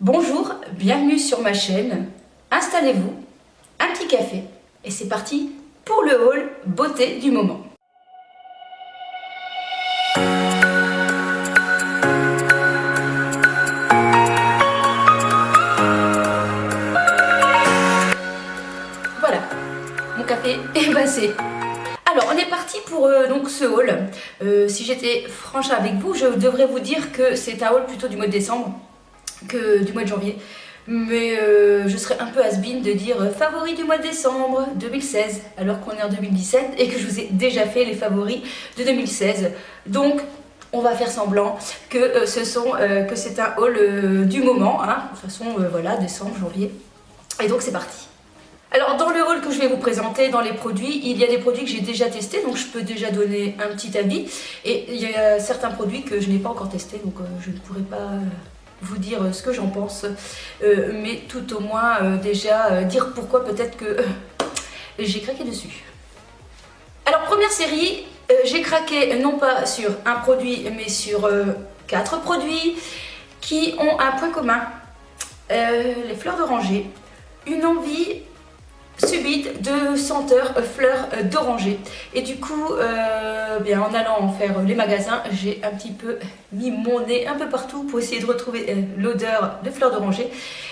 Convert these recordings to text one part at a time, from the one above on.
Bonjour, bienvenue sur ma chaîne. Installez-vous, un petit café et c'est parti pour le haul beauté du moment. Voilà, mon café est passé. Alors on est parti pour donc ce haul. Si j'étais franche avec vous, je devrais vous dire que c'est un haul plutôt du mois de décembre que du mois de janvier. Mais je serais un peu has-been de dire favoris du mois de décembre 2016 alors qu'on est en 2017 et que je vous ai déjà fait les favoris de 2016. Donc on va faire semblant que c'est un haul du moment, hein. De toute façon voilà, décembre, janvier. Et donc c'est parti. Alors dans le haul que je vais vous présenter, dans les produits, il y a des produits que j'ai déjà testés, donc je peux déjà donner un petit avis. Et il y a certains produits que je n'ai pas encore testés, donc je ne pourrai pas vous dire ce que j'en pense, mais tout au moins déjà dire pourquoi peut-être que j'ai craqué dessus. Alors première série, j'ai craqué non pas sur un produit mais sur 4 produits qui ont un point commun, les fleurs d'oranger, une envie subite de senteur fleurs d'oranger, et du coup bien en allant faire les magasins, j'ai un petit peu mis mon nez un peu partout pour essayer de retrouver l'odeur de fleurs d'oranger,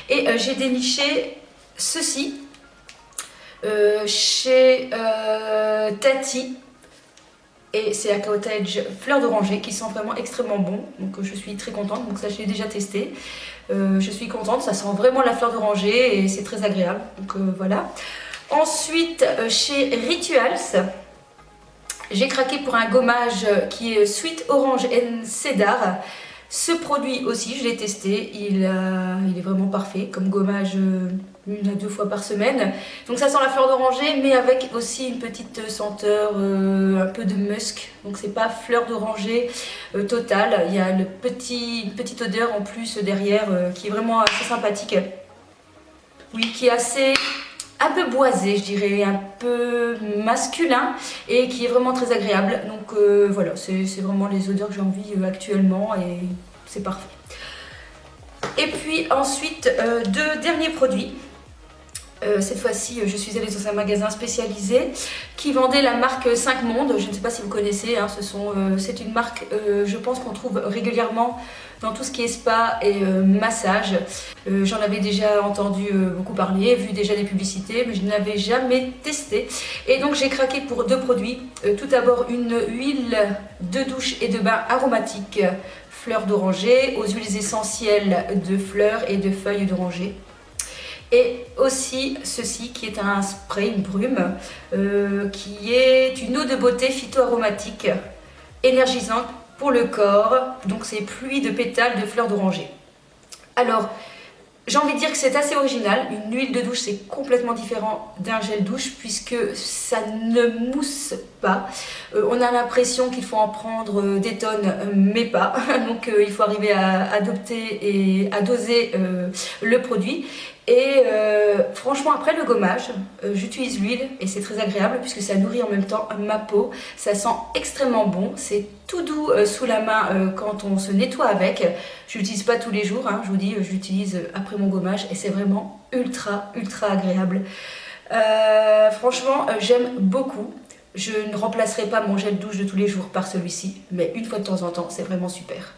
et j'ai déniché ceci chez Tati, et c'est la cottage fleurs d'oranger qui sent vraiment extrêmement bon, donc je suis très contente. Donc ça je l'ai déjà testé, je suis contente, ça sent vraiment la fleur d'oranger et c'est très agréable, donc voilà. Ensuite chez Rituals, j'ai craqué pour un gommage qui est Sweet Orange and Cedar. Ce produit aussi je l'ai testé, il est vraiment parfait comme gommage, 1 à 2 fois par semaine. Donc ça sent la fleur d'oranger mais avec aussi une petite senteur un peu de musk. Donc c'est pas fleur d'oranger totale, il y a une petite odeur en plus derrière qui est vraiment assez sympathique. Oui, qui est assez un peu boisé, je dirais, un peu masculin et qui est vraiment très agréable. Donc voilà, c'est vraiment les odeurs que j'ai envie actuellement et c'est parfait. Et puis ensuite, 2 derniers produits. Cette fois-ci, je suis allée dans un magasin spécialisé qui vendait la marque 5 Mondes. Je ne sais pas si vous connaissez, hein, c'est une marque, je pense qu'on trouve régulièrement dans tout ce qui est spa et massage. J'en avais déjà entendu beaucoup parler, vu déjà des publicités, mais je n'avais jamais testé. Et donc j'ai craqué pour 2 produits. Tout d'abord une huile de douche et de bain aromatique fleurs d'oranger, aux huiles essentielles de fleurs et de feuilles d'oranger. Et aussi ceci qui est un spray, une brume, qui est une eau de beauté phyto-aromatique énergisante pour le corps. Donc c'est pluie de pétales de fleurs d'oranger. Alors j'ai envie de dire que c'est assez original. Une huile de douche c'est complètement différent d'un gel douche puisque ça ne mousse pas. On a l'impression qu'il faut en prendre des tonnes mais pas. Donc il faut arriver à adopter et à doser le produit. Et franchement après le gommage, j'utilise l'huile et c'est très agréable puisque ça nourrit en même temps ma peau. Ça sent extrêmement bon, c'est tout doux sous la main quand on se nettoie avec. Je l'utilise pas tous les jours, hein, je vous dis, je l'utilise après mon gommage et c'est vraiment ultra agréable. Franchement j'aime beaucoup. Je ne remplacerai pas mon gel douche de tous les jours par celui-ci, mais une fois de temps en temps c'est vraiment super.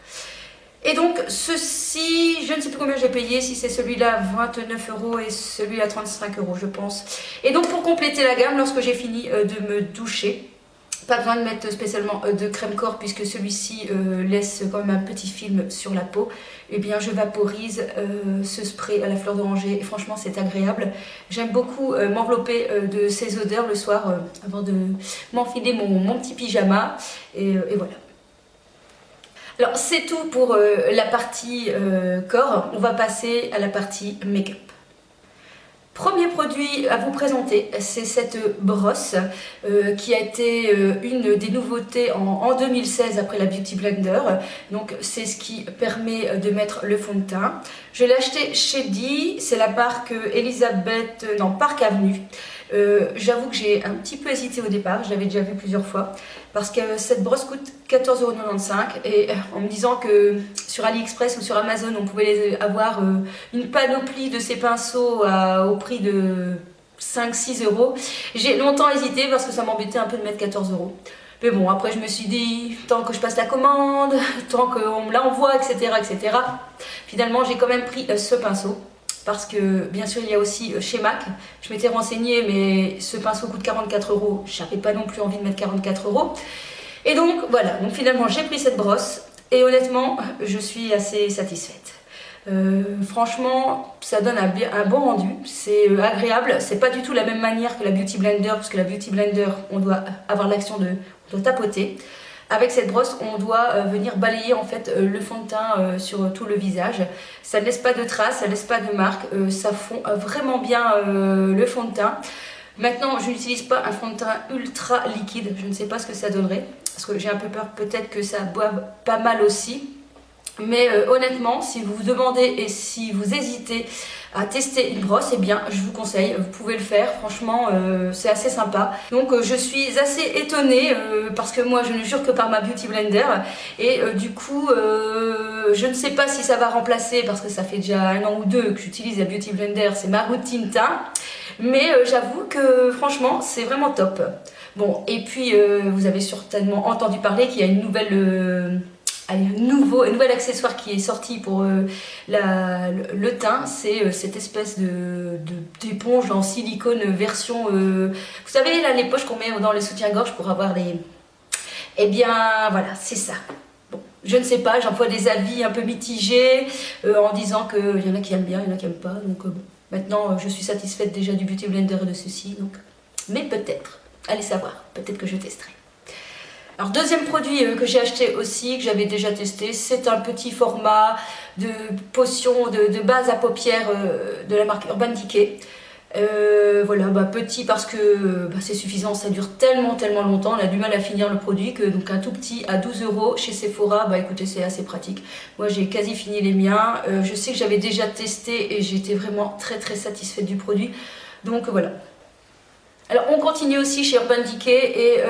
Et donc ceci, je ne sais plus combien j'ai payé, si c'est celui-là 29 € et celui-là 35 € je pense. Et donc pour compléter la gamme, lorsque j'ai fini de me doucher, pas besoin de mettre spécialement de crème corps puisque celui-ci laisse quand même un petit film sur la peau, et bien je vaporise ce spray à la fleur d'oranger et franchement c'est agréable. J'aime beaucoup m'envelopper de ces odeurs le soir avant de m'enfiler mon petit pyjama et voilà. Alors c'est tout pour la partie corps, on va passer à la partie make-up. Premier produit à vous présenter, c'est cette brosse qui a été une des nouveautés en 2016 après la Beauty Blender. Donc c'est ce qui permet de mettre le fond de teint. Je l'ai acheté chez Di, c'est la marque Park Avenue. J'avoue que j'ai un petit peu hésité au départ, je l'avais déjà vu plusieurs fois, parce que cette brosse coûte 14,95 € et en me disant que sur AliExpress ou sur Amazon on pouvait avoir une panoplie de ces pinceaux au prix de 5-6 €, j'ai longtemps hésité parce que ça m'embêtait un peu de mettre 14 €. Mais bon, après je me suis dit, tant que je passe la commande, tant qu'on me l'envoie, etc., etc. Finalement, j'ai quand même pris ce pinceau. Parce que, bien sûr, il y a aussi chez MAC. Je m'étais renseignée, mais ce pinceau coûte 44 €. Je n'avais pas non plus envie de mettre 44 €. Et donc, voilà. Donc finalement, j'ai pris cette brosse. Et honnêtement, je suis assez satisfaite. Franchement, ça donne un bon rendu. C'est agréable. C'est pas du tout la même manière que la Beauty Blender. Parce que la Beauty Blender, on doit avoir l'action de... On doit tapoter. Avec cette brosse, on doit venir balayer en fait le fond de teint sur tout le visage. Ça ne laisse pas de traces, ça ne laisse pas de marques, ça fond vraiment bien le fond de teint. Maintenant, je n'utilise pas un fond de teint ultra liquide, je ne sais pas ce que ça donnerait, parce que j'ai un peu peur peut-être que ça boive pas mal aussi. Mais honnêtement, si vous vous demandez et si vous hésitez à tester une brosse, eh bien je vous conseille, vous pouvez le faire, franchement c'est assez sympa. Donc je suis assez étonnée parce que moi je ne jure que par ma Beauty Blender et du coup je ne sais pas si ça va remplacer parce que ça fait déjà 1 an ou 2 que j'utilise la Beauty Blender, c'est ma routine teint, mais j'avoue que franchement c'est vraiment top. Bon, et puis vous avez certainement entendu parler qu'il y a une nouvelle... un nouvel accessoire qui est sorti pour le teint, c'est cette espèce d'éponge en silicone version... vous savez, là, les poches qu'on met dans les soutiens-gorge pour avoir les... Eh bien, voilà, c'est ça. Bon, je ne sais pas, j'emploie des avis un peu mitigés en disant qu'il y en a qui aiment bien, il y en a qui n'aiment pas. Donc, bon, maintenant, je suis satisfaite déjà du Beauty Blender et de ceci. Donc... Mais peut-être, allez savoir, peut-être que je testerai. Alors deuxième produit que j'ai acheté aussi, que j'avais déjà testé, c'est un petit format de potion de base à paupières de la marque Urban Decay. Voilà, petit parce que c'est suffisant, ça dure tellement longtemps, on a du mal à finir le produit que donc un tout petit à 12 € chez Sephora, écoutez c'est assez pratique. Moi j'ai quasi fini les miens, je sais que j'avais déjà testé et j'étais vraiment très satisfaite du produit, donc voilà. Alors on continue aussi chez Urban Decay et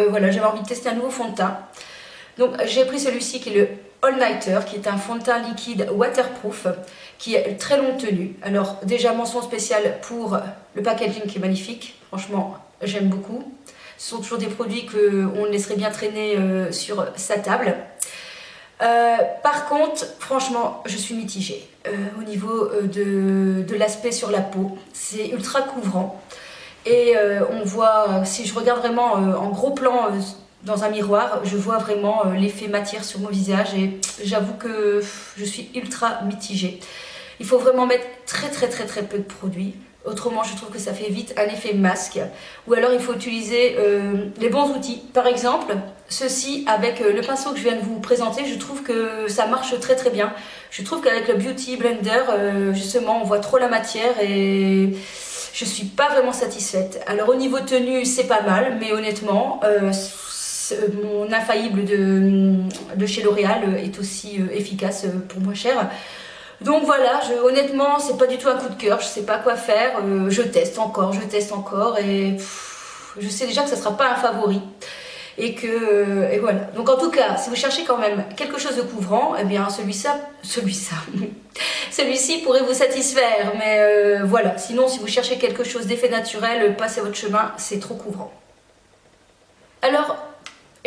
voilà, j'avais envie de tester un nouveau fond de teint. Donc j'ai pris celui-ci qui est le All Nighter, qui est un fond de teint liquide waterproof, qui est très longue tenue. Alors déjà mention spéciale pour le packaging qui est magnifique, franchement j'aime beaucoup. Ce sont toujours des produits qu'on laisserait bien traîner sur sa table. Par contre, franchement, je suis mitigée au niveau de l'aspect sur la peau. C'est ultra couvrant. Et on voit, si je regarde vraiment en gros plan dans un miroir, je vois vraiment l'effet matière sur mon visage et j'avoue que je suis ultra mitigée. Il faut vraiment mettre très peu de produits, autrement je trouve que ça fait vite un effet masque. Ou alors il faut utiliser les bons outils. Par exemple, ceci avec le pinceau que je viens de vous présenter, je trouve que ça marche très bien. Je trouve qu'avec le Beauty Blender, justement, on voit trop la matière et... je suis pas vraiment satisfaite. Alors au niveau tenue, c'est pas mal, mais honnêtement, mon infaillible de chez L'Oréal est aussi efficace pour moins cher. Donc voilà, honnêtement, c'est pas du tout un coup de cœur, je sais pas quoi faire. Je teste encore et je sais déjà que ça sera pas un favori. Et voilà. Donc en tout cas, si vous cherchez quand même quelque chose de couvrant, eh bien celui-ci pourrait vous satisfaire. Mais voilà, sinon si vous cherchez quelque chose d'effet naturel, passez votre chemin, c'est trop couvrant. Alors,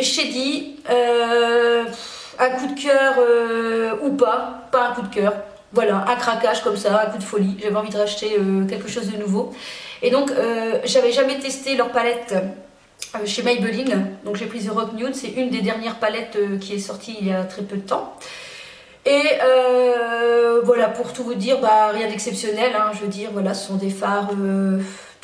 Shady, un coup de cœur ou pas un coup de cœur. Voilà, un craquage comme ça, un coup de folie. J'avais envie de racheter quelque chose de nouveau. Et donc, j'avais jamais testé leur palette chez Maybelline, donc j'ai pris The Rock Nude, c'est une des dernières palettes qui est sortie il y a très peu de temps. Et voilà, pour tout vous dire, rien d'exceptionnel, hein, je veux dire, voilà, ce sont des fards de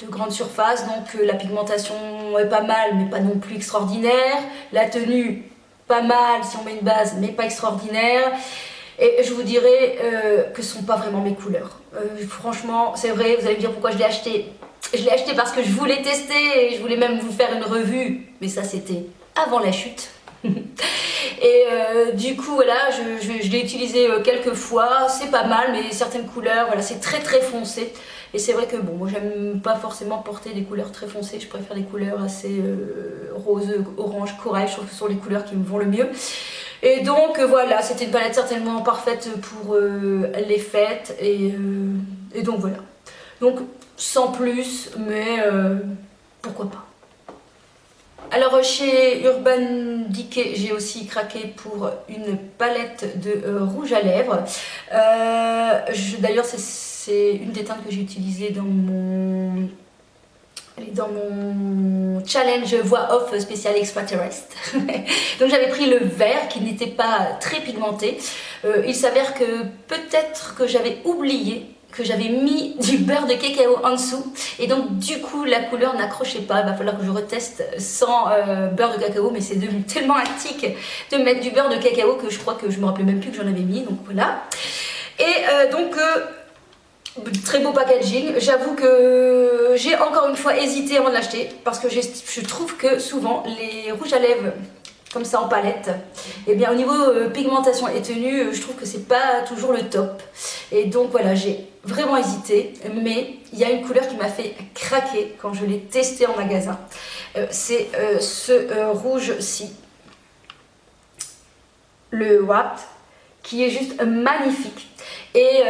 grande surface, donc la pigmentation est pas mal, mais pas non plus extraordinaire. La tenue, pas mal si on met une base, mais pas extraordinaire. Et je vous dirais que ce ne sont pas vraiment mes couleurs. Franchement, c'est vrai, vous allez me dire pourquoi je l'ai acheté. Je l'ai acheté parce que je voulais tester et je voulais même vous faire une revue. Mais ça, c'était avant la chute. Et du coup voilà, je l'ai utilisé quelques fois, c'est pas mal, mais certaines couleurs, voilà, c'est très très foncé. Et c'est vrai que bon, moi j'aime pas forcément porter des couleurs très foncées, je préfère des couleurs assez rose, orange, corail, je trouve que ce sont les couleurs qui me vont le mieux. Et donc voilà, c'était une palette certainement parfaite pour les fêtes, et donc voilà. Donc sans plus, mais pourquoi pas. Alors chez Urban Decay, j'ai aussi craqué pour une palette de rouge à lèvres. D'ailleurs c'est une des teintes que j'ai utilisée dans mon challenge voix off spécial extraterrestre. Donc j'avais pris le vert qui n'était pas très pigmenté. Il s'avère que peut-être que j'avais oublié que j'avais mis du beurre de cacao en dessous, et donc du coup la couleur n'accrochait pas. Il va falloir que je reteste sans beurre de cacao, mais c'est devenu tellement un tic de mettre du beurre de cacao que je crois que je me rappelais même plus que j'en avais mis, donc voilà. Et donc très beau packaging. J'avoue que j'ai encore une fois hésité avant de l'acheter, parce que je trouve que souvent les rouges à lèvres comme ça en palette, et bien au niveau pigmentation et tenue, je trouve que c'est pas toujours le top. Et donc voilà, j'ai vraiment hésité, mais il y a une couleur qui m'a fait craquer quand je l'ai testé en magasin. C'est ce rouge-ci, le Wrapped, qui est juste magnifique. Et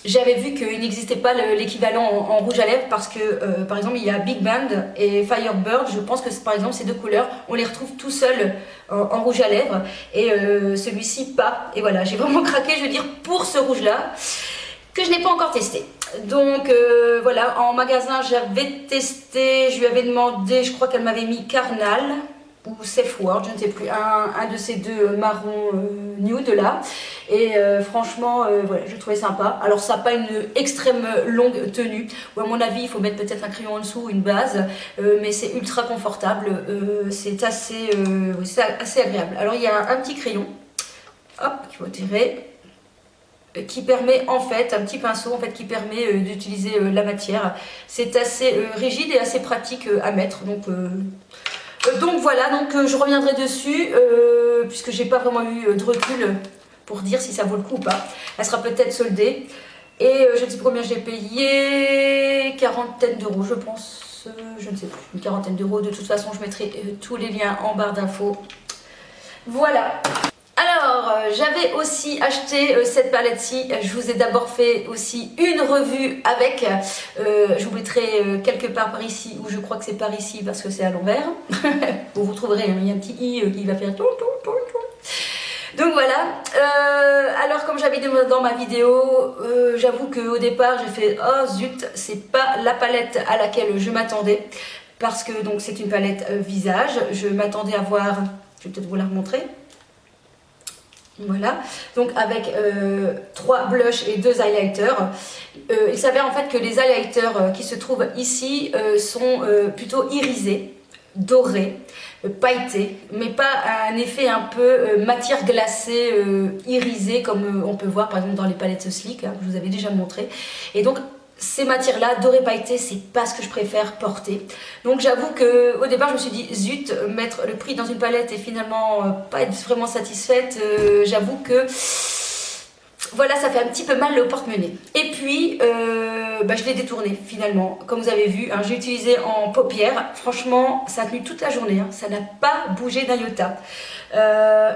j'avais vu qu'il n'existait pas l'équivalent en rouge à lèvres, parce que par exemple il y a Big Band et Firebird. Je pense que par exemple ces deux couleurs on les retrouve tout seuls en rouge à lèvres, et celui-ci pas. Et voilà, j'ai vraiment craqué, je veux dire, pour ce rouge là que je n'ai pas encore testé. Donc voilà, en magasin j'avais testé, je lui avais demandé, je crois qu'elle m'avait mis Carnal ou Safe Word, je ne sais plus, un de ces deux marron nude là. Et franchement, voilà, je trouvais sympa. Alors ça n'a pas une extrême longue tenue, ou à mon avis il faut mettre peut-être un crayon en dessous ou une base, mais c'est ultra confortable, c'est assez, oui, assez agréable. Alors il y a un petit crayon, hop, qu'il faut tirer, qui permet en fait, un petit pinceau en fait qui permet d'utiliser la matière. C'est assez rigide et assez pratique à mettre, donc voilà, donc je reviendrai dessus, puisque j'ai pas vraiment eu de recul pour dire si ça vaut le coup ou pas. Elle sera peut-être soldée, et je ne sais pas combien j'ai payé, quarantaine d'euros je pense, je ne sais plus, une quarantaine d'euros. De toute façon je mettrai tous les liens en barre d'infos. Voilà. Alors, j'avais aussi acheté cette palette-ci. Je vous ai d'abord fait aussi une revue avec. Je vous mettrai quelque part par ici, ou je crois que c'est par ici parce que c'est à l'envers. Vous trouverez, il y a un petit i qui va faire tout. Donc voilà. Alors, comme j'avais dit dans ma vidéo, j'avoue qu'au départ j'ai fait oh zut, c'est pas la palette à laquelle je m'attendais, parce que donc c'est une palette visage. Je m'attendais à voir, je vais peut-être vous la remontrer. Voilà, donc avec 3 blushs et 2 highlighters. Il s'avère en fait que les highlighters qui se trouvent ici sont plutôt irisés, dorés, pailletés, mais pas un effet un peu matière glacée, irisée, comme on peut voir par exemple dans les palettes Sleek, hein, que je vous avais déjà montré. Et donc ces matières-là, dorées pailletées, c'est pas ce que je préfère porter. Donc j'avoue qu'au départ je me suis dit zut, mettre le prix dans une palette et finalement pas être vraiment satisfaite, j'avoue que voilà, ça fait un petit peu mal au porte-monnaie. Et puis je l'ai détourné finalement, comme vous avez vu, hein, j'ai utilisé en paupières. Franchement ça a tenu toute la journée, hein, ça n'a pas bougé d'un iota.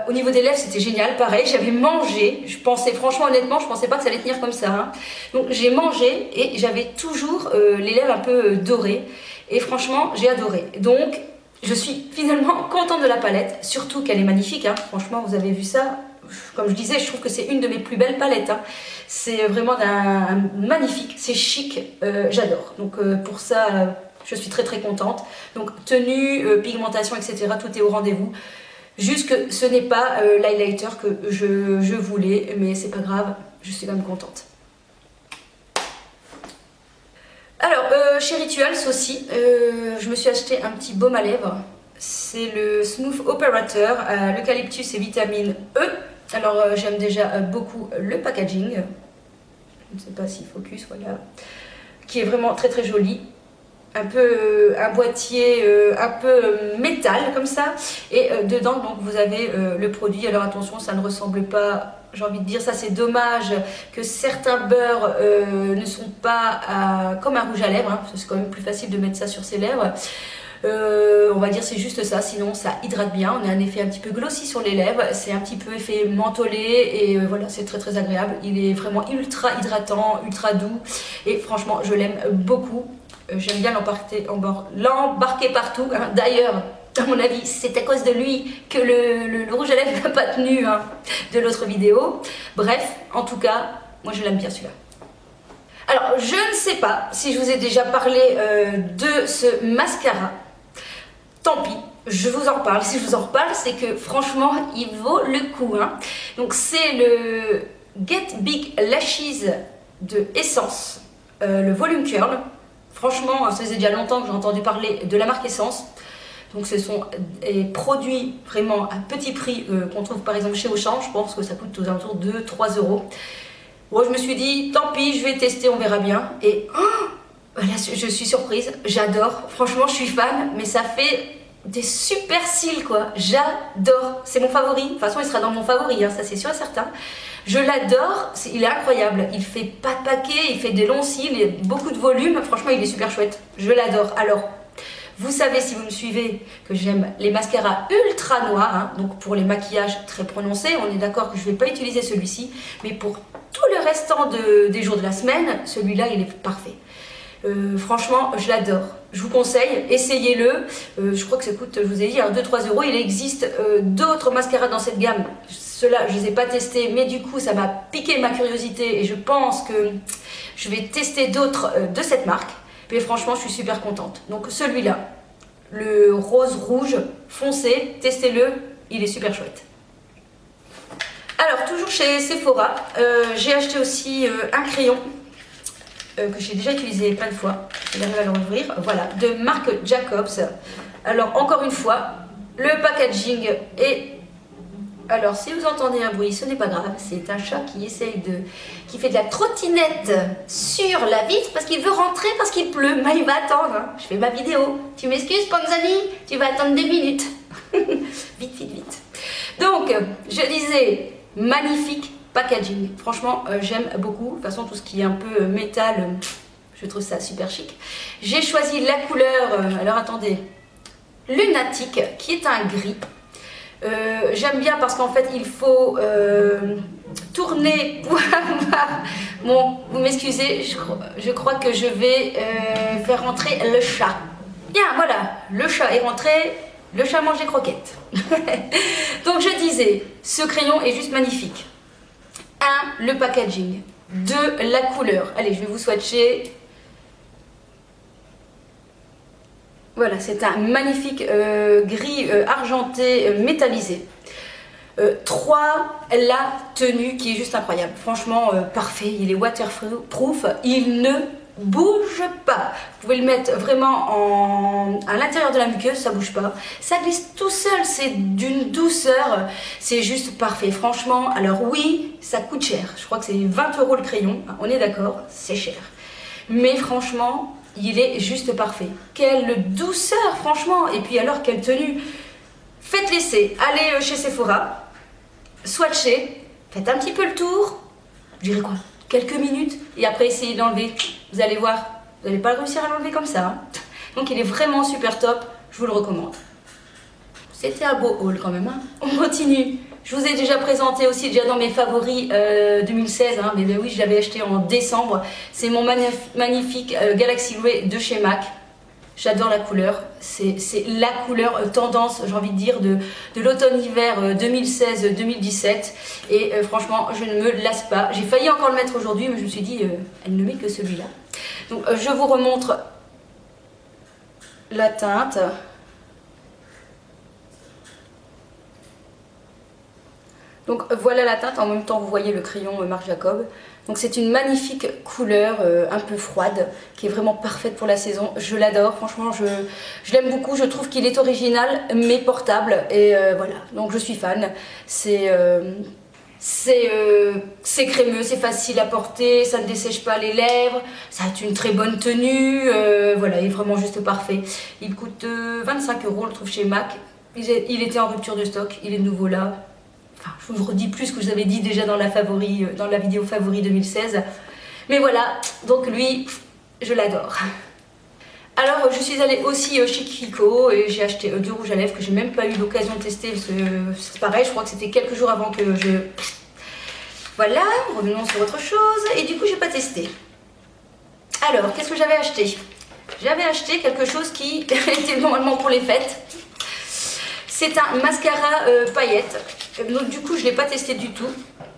Au niveau des lèvres c'était génial, pareil, j'avais mangé, je pensais franchement honnêtement, je pensais pas que ça allait tenir comme ça, hein. Donc j'ai mangé et j'avais toujours les lèvres un peu dorées, et franchement j'ai adoré. Donc je suis finalement contente de la palette, surtout qu'elle est magnifique, hein. Franchement vous avez vu ça, comme je disais, je trouve que c'est une de mes plus belles palettes, hein. C'est vraiment magnifique, c'est chic, j'adore. Donc pour ça je suis très très contente. Donc tenue, pigmentation, etc., tout est au rendez-vous. Juste que ce n'est pas l'highlighter que je voulais, mais c'est pas grave, je suis quand même contente. Alors, chez Rituals aussi, je me suis acheté un petit baume à lèvres. C'est le Smooth Operator à l'eucalyptus et vitamine E. Alors, j'aime déjà beaucoup le packaging. Je ne sais pas s'il focus, voilà. Qui est vraiment très très joli. un boîtier un peu métal comme ça, et dedans donc vous avez le produit. Alors attention, ça ne ressemble pas, j'ai envie de dire, ça c'est dommage que certains beurres ne sont pas comme un rouge à lèvres, hein, parce que c'est quand même plus facile de mettre ça sur ses lèvres. On va dire c'est juste ça, sinon ça hydrate bien, on a un effet un petit peu glossy sur les lèvres, c'est un petit peu effet mentholé et voilà, c'est très très agréable. Il est vraiment ultra hydratant, ultra doux et franchement je l'aime beaucoup. J'aime bien l'embarquer partout, hein. D'ailleurs, à mon avis, c'est à cause de lui que le rouge à lèvres n'a pas tenu, hein, de l'autre vidéo. Bref, en tout cas, moi je l'aime bien celui-là. Alors, je ne sais pas si je vous ai déjà parlé de ce mascara. Tant pis, je vous en reparle. Si je vous en reparle, c'est que franchement, il vaut le coup, hein. Donc, c'est le Get Big Lashes de Essence, le Volume Curl. Franchement, ça faisait déjà longtemps que j'ai entendu parler de la marque Essence. Donc, ce sont des produits vraiment à petit prix qu'on trouve par exemple chez Auchan. Je pense que ça coûte aux alentours de 3 €. Bon, je me suis dit, tant pis, je vais tester, on verra bien. Et là, je suis surprise, j'adore. Franchement, je suis fan, mais ça fait des super cils, quoi. J'adore. C'est mon favori. De toute façon, il sera dans mon favori, hein, ça c'est sûr et certain. Je l'adore, il est incroyable. Il fait pas de paquet, il fait des longs cils, il a beaucoup de volume. Franchement, il est super chouette. Je l'adore. Alors, vous savez, si vous me suivez, que j'aime les mascaras ultra noirs, hein, donc pour les maquillages très prononcés. On est d'accord que je ne vais pas utiliser celui-ci, mais pour tout le restant des jours de la semaine, celui-là, il est parfait. Franchement, je l'adore. Je vous conseille, essayez-le. Je crois que ça coûte, je vous ai dit, 2-3 €. Il existe d'autres mascaras dans cette gamme. Ceux-là, je ne les ai pas testés, mais du coup, ça m'a piqué ma curiosité et je pense que je vais tester d'autres de cette marque. Mais franchement, je suis super contente. Donc celui-là, le rose rouge foncé, testez-le, il est super chouette. Alors, toujours chez Sephora, j'ai acheté aussi un crayon que j'ai déjà utilisé plein de fois. Je vais arriver à le rouvrir. Voilà, de marque Jacobs. Alors, encore une fois, le packaging est... Alors, si vous entendez un bruit, ce n'est pas grave. C'est un chat qui fait de la trottinette sur la vitre parce qu'il veut rentrer parce qu'il pleut. Mais il va attendre, hein. Je fais ma vidéo. Tu m'excuses, Panzani? Tu vas attendre 2 minutes. Vite, vite, vite. Donc, je disais, magnifique packaging. Franchement, j'aime beaucoup. De toute façon, tout ce qui est un peu métal, je trouve ça super chic. J'ai choisi la couleur, alors attendez, Lunatic, qui est un gris. J'aime bien parce qu'en fait il faut tourner pour avoir... Bon, vous m'excusez, je crois que je vais faire rentrer le chat. Bien, voilà, le chat est rentré, le chat mange des croquettes. Donc je disais, ce crayon est juste magnifique. 1, le packaging. 2, la couleur. Allez, je vais vous swatcher. Voilà, c'est un magnifique gris argenté métallisé. 3, la tenue qui est juste incroyable. Franchement, parfait. Il est waterproof. Il ne bouge pas. Vous pouvez le mettre vraiment à l'intérieur de la muqueuse, ça bouge pas. Ça glisse tout seul. C'est d'une douceur. C'est juste parfait. Franchement, alors oui, ça coûte cher. Je crois que c'est 20 € le crayon. On est d'accord, c'est cher. Mais franchement... il est juste parfait. Quelle douceur, franchement. Et puis alors, quelle tenue. Faites l'essai. Allez chez Sephora. Swatchez. Faites un petit peu le tour. Je dirais quoi? Quelques minutes. Et après, essayez d'enlever. Vous allez voir. Vous n'allez pas réussir à l'enlever comme ça, hein. Donc, il est vraiment super top. Je vous le recommande. C'était un beau haul quand même, hein. On continue. Je vous ai déjà présenté aussi déjà dans mes favoris 2016, hein, mais ben oui, je l'avais acheté en décembre. C'est mon magnifique Galaxy Ray de chez MAC. J'adore la couleur. C'est la couleur tendance, j'ai envie de dire, de l'automne-hiver 2016-2017. Et franchement, je ne me lasse pas. J'ai failli encore le mettre aujourd'hui, mais je me suis dit, elle ne met que celui-là. Donc, je vous remontre la teinte. Donc voilà la teinte, en même temps vous voyez le crayon Marc Jacob. Donc c'est une magnifique couleur un peu froide qui est vraiment parfaite pour la saison. Je l'adore, franchement je l'aime beaucoup, je trouve qu'il est original mais portable et voilà, donc je suis fan. C'est C'est crémeux, c'est facile à porter, ça ne dessèche pas les lèvres, ça a une très bonne tenue, voilà, il est vraiment juste parfait. Il coûte 25 €, on le trouve chez MAC. Il était en rupture de stock, il est nouveau là. Enfin, je vous redis plus ce que je vous avais dit déjà dans la vidéo favori 2016. Mais voilà, donc lui, je l'adore. Alors, je suis allée aussi chez Kiko et j'ai acheté 2 rouges à lèvres que j'ai même pas eu l'occasion de tester parce que c'est pareil, je crois que c'était quelques jours avant que je... Voilà, revenons sur autre chose et du coup, j'ai pas testé. Alors, qu'est-ce que j'avais acheté? J'avais acheté quelque chose qui était normalement pour les fêtes. C'est un mascara paillettes. Donc, du coup, je l'ai pas testé du tout.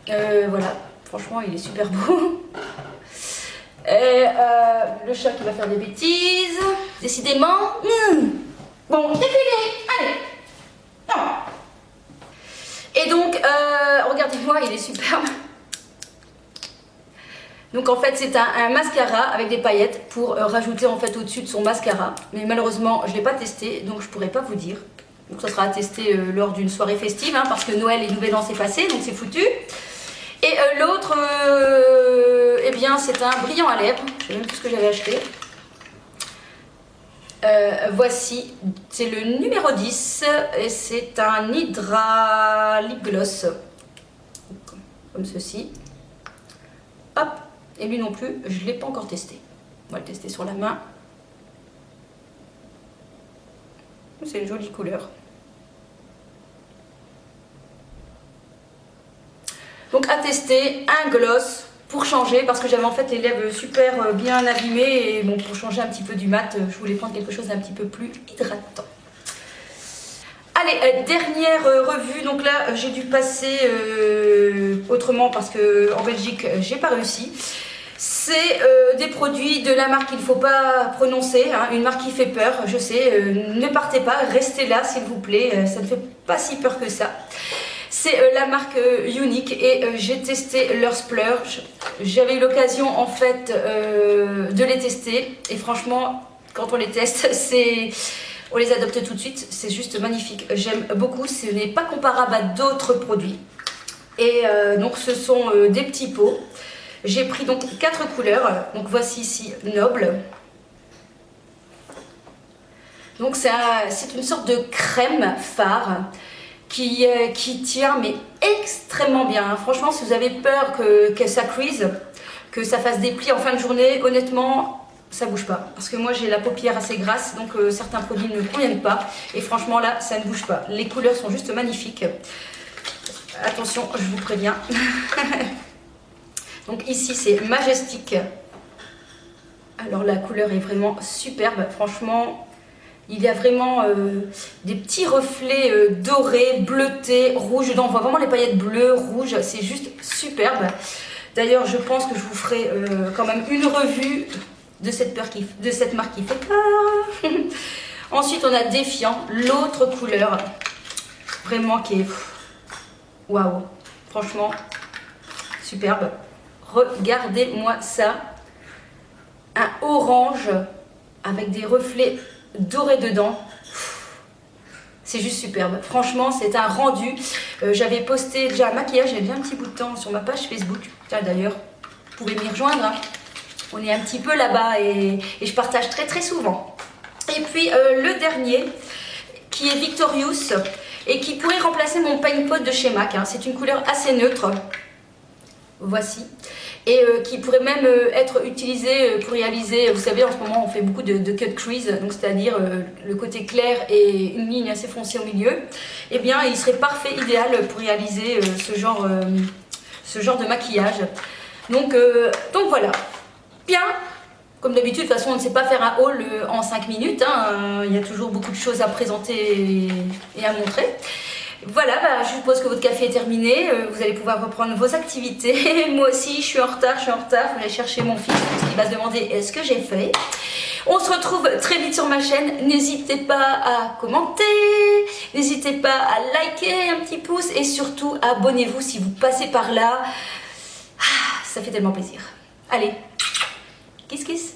Voilà, franchement, il est super beau. Le chat qui va faire des bêtises. Décidément. Bon, défilé. Allez. Non. Et donc, regardez-moi, il est superbe. Donc en fait, c'est un mascara avec des paillettes pour rajouter en fait au-dessus de son mascara. Mais malheureusement, je ne l'ai pas testé, donc je ne pourrais pas vous dire. Donc ça sera à tester lors d'une soirée festive, hein, parce que Noël et Nouvel An c'est passé, donc c'est foutu. Et l'autre, eh bien, c'est un brillant à lèvres. Je ne sais même plus ce que j'avais acheté. Voici, c'est le numéro 10 et c'est un Hydra Lip Gloss. Comme ceci. Hop, et lui non plus, je ne l'ai pas encore testé. On va le tester sur la main. C'est une jolie couleur. Donc à tester, un gloss pour changer parce que j'avais en fait les lèvres super bien abîmées et bon, pour changer un petit peu du mat, je voulais prendre quelque chose d'un petit peu plus hydratant. Allez, dernière revue, donc là j'ai dû passer autrement parce que en Belgique j'ai pas réussi. C'est des produits de la marque qu'il ne faut pas prononcer, hein, une marque qui fait peur, je sais, ne partez pas, restez là s'il vous plaît, ça ne fait pas si peur que ça. C'est la marque Unique et j'ai testé leur splurge. J'avais eu l'occasion en fait de les tester et franchement quand on les teste on les adopte tout de suite, c'est juste magnifique. J'aime beaucoup, ce n'est pas comparable à d'autres produits. Et donc ce sont des petits pots. J'ai pris donc 4 couleurs, donc voici ici Noble. Donc c'est une sorte de crème fard qui tient mais extrêmement bien. Franchement, si vous avez peur que ça cuise, que ça fasse des plis en fin de journée, honnêtement, ça bouge pas. Parce que moi, j'ai la paupière assez grasse, donc certains produits ne me conviennent pas. Et franchement, là, ça ne bouge pas. Les couleurs sont juste magnifiques. Attention, je vous préviens. Donc ici, c'est Majestic. Alors la couleur est vraiment superbe. Franchement... Il y a vraiment des petits reflets dorés, bleutés, rouges. Dedans, on voit vraiment les paillettes bleues, rouges. C'est juste superbe. D'ailleurs, je pense que je vous ferai quand même une revue de cette marque qui fait peur. Ensuite, on a Défiant, l'autre couleur. Vraiment qui est... Waouh. Franchement, superbe. Regardez-moi ça. Un orange avec des reflets... doré dedans, c'est juste superbe. Franchement, c'est un rendu. J'avais posté déjà un maquillage, il y a déjà un petit bout de temps sur ma page Facebook. Tiens, d'ailleurs, vous pouvez m'y rejoindre. Hein. On est un petit peu là-bas et je partage très souvent. Et puis le dernier, qui est Victorious et qui pourrait remplacer mon Paint Pot de chez MAC. Hein. C'est une couleur assez neutre. Voici. Et qui pourrait même être utilisé pour réaliser, vous savez en ce moment on fait beaucoup de cut crease, donc c'est-à-dire le côté clair et une ligne assez foncée au milieu, et bien il serait parfait, idéal pour réaliser ce genre de maquillage. Donc voilà, bien, comme d'habitude, de toute façon on ne sait pas faire un haul en 5 minutes, hein, il y a toujours beaucoup de choses à présenter et à montrer. Voilà, je suppose que votre café est terminé, vous allez pouvoir reprendre vos activités. Moi aussi, je suis en retard, je vais aller chercher mon fils parce qu'il va se demander est-ce que j'ai fait. On se retrouve très vite sur ma chaîne, n'hésitez pas à commenter, n'hésitez pas à liker un petit pouce et surtout abonnez-vous si vous passez par là. Ah, ça fait tellement plaisir. Allez, kiss kiss.